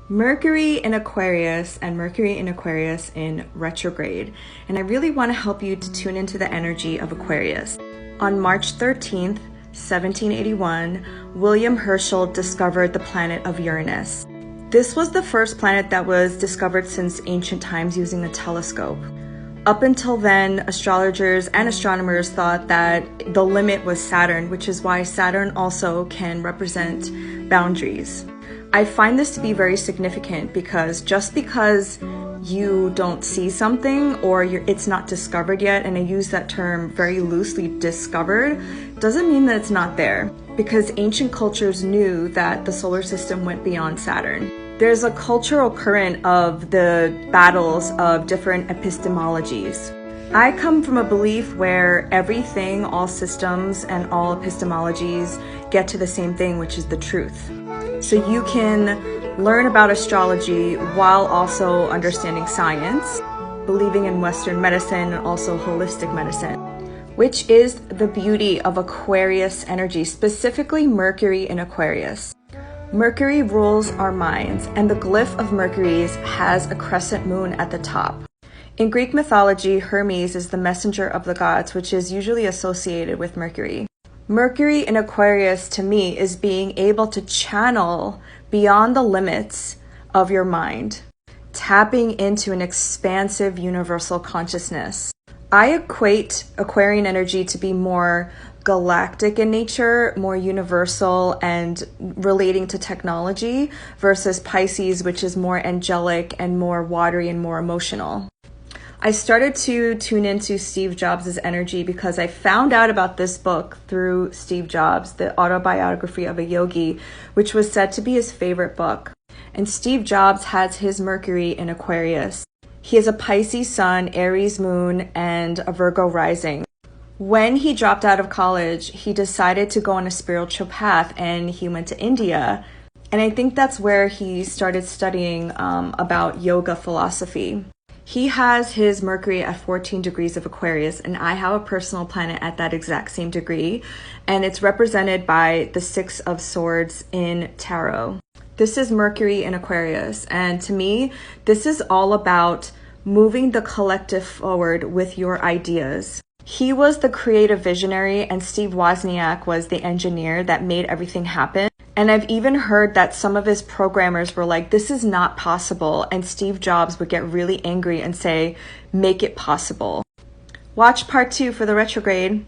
Mercury in Aquarius and Mercury in Aquarius in retrograde. And I really want to help you to tune into the energy of Aquarius. On March 13th, 1781, William Herschel discovered the planet of Uranus. This was the first planet that was discovered since ancient times using a telescope. Up until then, astrologers and astronomers thought that the limit was Saturn, which is why Saturn also can represent boundaries. I find this to be very significant because just because you don't see something or it's not discovered yet, and I use that term very loosely, discovered, doesn't mean that it's not there, because ancient cultures knew that the solar system went beyond Saturn. There's a cultural current of the battles of different epistemologies. I come from a belief where everything, all systems, and all epistemologies get to the same thing, which is the truth. So you can learn about astrology while also understanding science, believing in Western medicine, and also holistic medicine, which is the beauty of Aquarius energy, specifically Mercury in Aquarius. Mercury rules our minds, and the glyph of Mercury has a crescent moon at the top. In Greek mythology, Hermes is the messenger of the gods, which is usually associated with Mercury. Mercury in Aquarius, to me, is being able to channel beyond the limits of your mind, tapping into an expansive universal consciousness. I equate Aquarian energy to be more galactic in nature, more universal and relating to technology, versus Pisces, which is more angelic and more watery and more emotional. I started to tune into Steve Jobs' energy because I found out about this book through Steve Jobs, the autobiography of a yogi, which was said to be his favorite book. And Steve Jobs has his Mercury in Aquarius. He has a Pisces sun, Aries moon, and a Virgo rising. When he dropped out of college, he decided to go on a spiritual path, and he went to India. And I think that's where he started studying about yoga philosophy. He has his Mercury at 14 degrees of Aquarius, and I have a personal planet at that exact same degree, and it's represented by the Six of Swords in Tarot. This is Mercury in Aquarius, and to me, this is all about moving the collective forward with your ideas. He was the creative visionary, and Steve Wozniak was the engineer that made everything happen. And I've even heard that some of his programmers were like, this is not possible. And Steve Jobs would get really angry and say, make it possible. Watch part 2 for the retrograde.